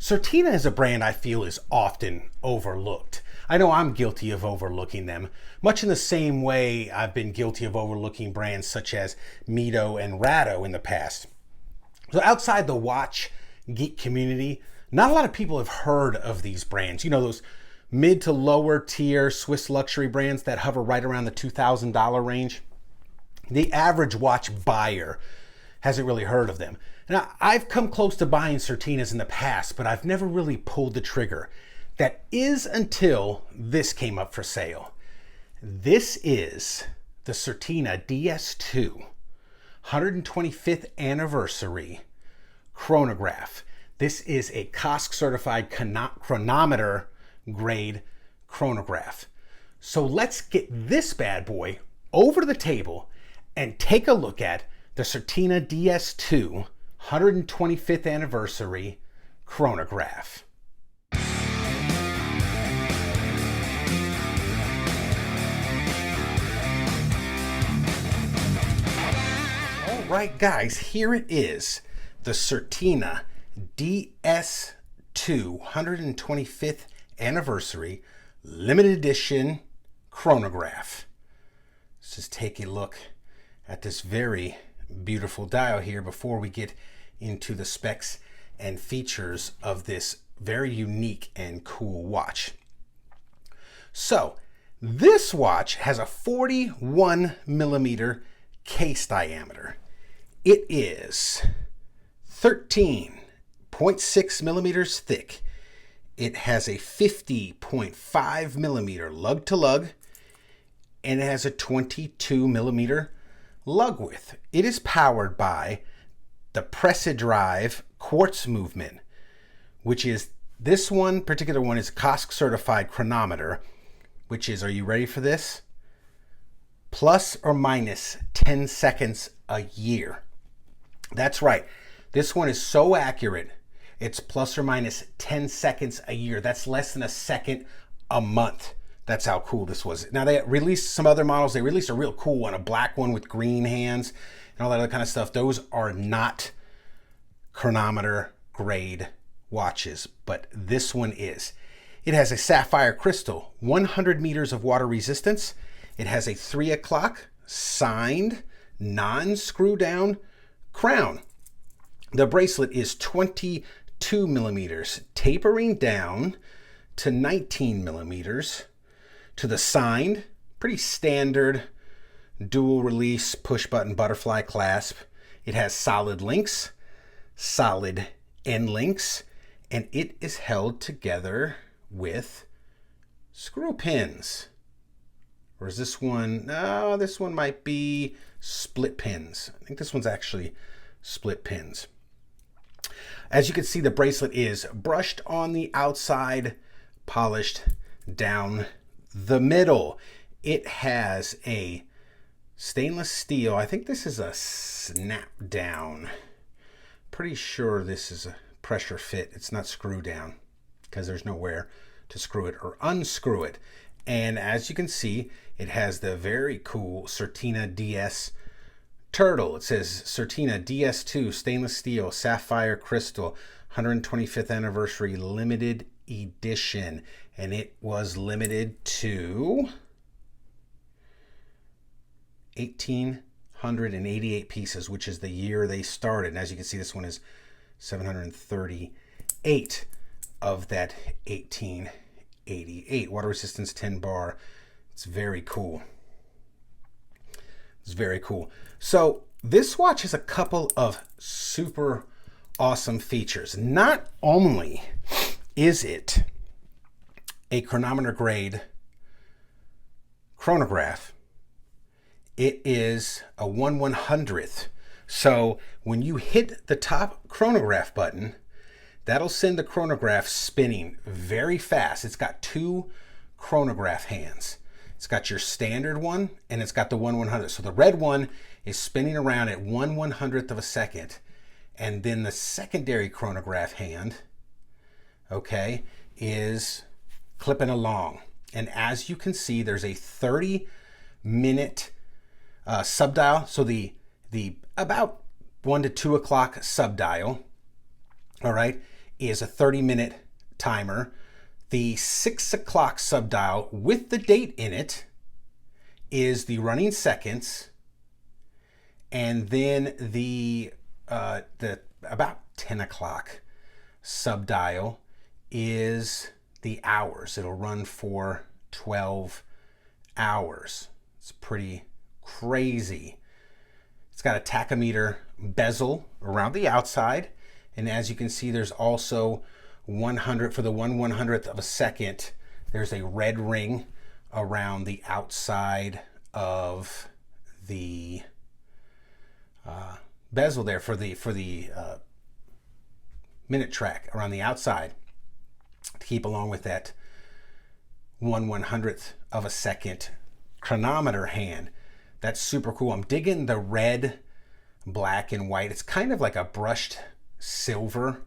Certina is a brand I feel is often overlooked. I know I'm guilty of overlooking them, much in the same way I've been guilty of overlooking brands such as Mito and Rado in the past. So outside the watch geek community, not a lot of people have heard of these brands. You know, those mid to lower tier Swiss luxury brands that hover right around the $2,000 range. The average watch buyer hasn't really heard of them. Now, I've come close to buying Certinas in the past, but I've never really pulled the trigger. That is until this came up for sale. This is the Certina DS-2 125th anniversary chronograph. This is a COSC certified chronometer grade chronograph. So let's get this bad boy over to the table and take a look at the Certina DS-2 125th anniversary chronograph. All right, guys, here it is, the Certina DS-2 125th anniversary limited edition chronograph. Let's just take a look at this very beautiful dial here before we get into the specs and features of this very unique and cool watch. So this watch has a 41 millimeter case diameter. It is 13.6 millimeters thick. It has a 50.5 millimeter lug to lug, and it has a 22 millimeter lug width. It is powered by the Press-A-Drive quartz movement, which is this one particular one is COSC certified chronometer, which is, are you ready for this? Plus or minus 10 seconds a year. That's right. This one is so accurate. It's plus or minus 10 seconds a year. That's less than a second a month. That's how cool this was. Now they released some other models. They released a real cool one, a black one with green hands and all that other kind of stuff. Those are not chronometer grade watches, but this one is. It has a sapphire crystal, 100 meters of water resistance. It has a 3 o'clock signed, non-screw down crown. The bracelet is 22 millimeters, tapering down to 19 millimeters. To the signed, pretty standard dual release push button butterfly clasp. It has solid links, solid end links, and it is held together with screw pins. Or is this one? No, this one might be split pins. I think this one's actually split pins. As you can see, the bracelet is brushed on the outside, polished down the middle. It has a stainless steel. I think this is a snap down. Pretty sure this is a pressure fit. It's not screw down because there's nowhere to screw it or unscrew it. And as you can see, it has the very cool Certina DS turtle. It says Certina DS-2 stainless steel sapphire crystal 125th anniversary limited edition, and it was limited to 1,888 pieces, which is the year they started. And as you can see, this one is 738 of that 1888. Water resistance 10 bar. It's very cool. It's very cool. So this watch has a couple of super awesome features. Not only is it a chronometer grade chronograph, it is a 1/100th. So when you hit the top chronograph button, that'll send the chronograph spinning very fast. It's got two chronograph hands. It's got your standard one and it's got the 1/100th. So the red one is spinning around at 1/100th of a second. And then the secondary chronograph hand, okay, is clipping along. And as you can see, there's a 30-minute subdial. So the about 1 to 2 o'clock subdial, all right, is a 30-minute timer. The 6 o'clock subdial with the date in it is the running seconds. And then the about 10 o'clock subdial is the hours. It'll run for 12 hours. It's pretty crazy. It's got a tachometer bezel around the outside. And as you can see, there's also 100 for the 1/100th of a second. There's a red ring around the outside of the bezel there for the minute track around the outside to keep along with that 1/100th of a second chronometer hand. That's super cool. I'm digging the red, black, and white. It's kind of like a brushed silver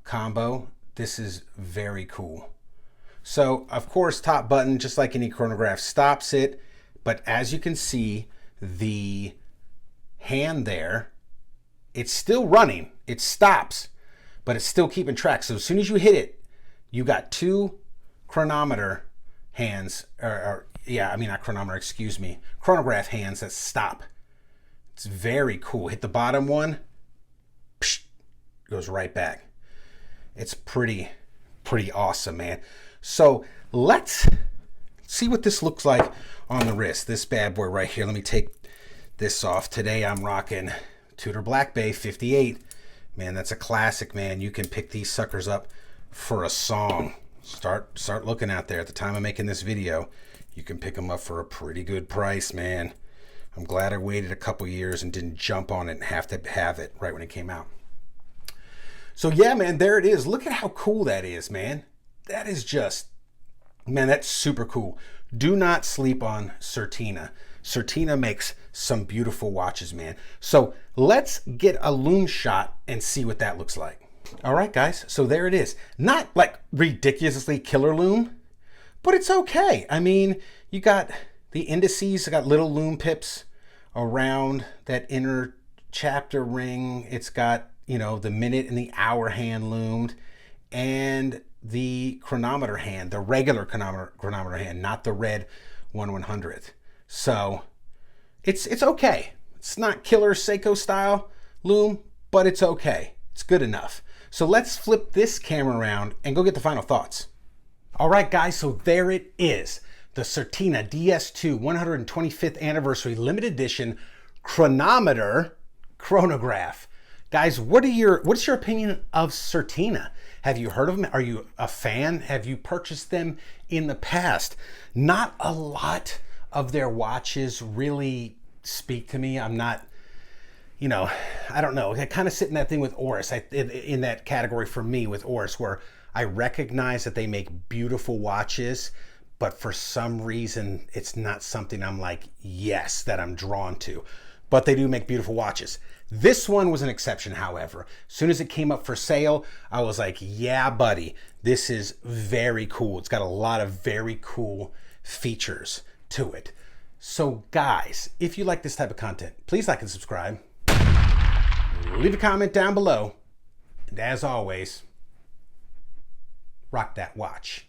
combo. This is very cool. So of course, top button, just like any chronograph, stops it. But as you can see, the hand there, it's still running. It stops, but it's still keeping track. So as soon as you hit it, you got two chronometer hands, not chronometer, excuse me, chronograph hands that stop. It's very cool. Hit the bottom one, psh, goes right back. It's pretty awesome, man. So let's see what this looks like on the wrist. This bad boy right here. Let me take this off. Today I'm rocking Tudor Black Bay 58. Man, that's a classic, man. You can pick these suckers up for a song. Start looking out there. At the time of making this video, you can pick them up for a pretty good price, man. I'm glad I waited a couple years and didn't jump on it and have to have it right when it came out. So yeah, man, there it is. Look at how cool that is, man. That is just, man, that's super cool. Do not sleep on Certina. Certina makes some beautiful watches, man. So let's get a Lume Shot and see what that looks like. All right, guys, so there it is. Not like ridiculously killer lume, but it's okay. I mean, you got the indices, you got little lume pips around that inner chapter ring. It's got, you know, the minute and the hour hand loomed, and the chronometer hand, the regular chronometer hand, not the red 1/100th. So it's okay. It's not killer Seiko style lume, but it's okay. It's good enough. So let's flip this camera around and go get the final thoughts. All right, guys, so there it is. The Certina DS-2 125th anniversary limited edition chronometer chronograph. Guys, what's your opinion of Certina? Have you heard of them? Are you a fan? Have you purchased them in the past? Not a lot of their watches really speak to me. I'm not, you know, I don't know. I kind of sit in that thing with Oris, in that category for me with Oris, where I recognize that they make beautiful watches, but for some reason, it's not something I'm like, yes, that I'm drawn to. But they do make beautiful watches. This one was an exception, however. As soon as it came up for sale, I was like, yeah, buddy, this is very cool. It's got a lot of very cool features to it. So guys, if you like this type of content, please like and subscribe. Leave a comment down below. And as always, rock that watch.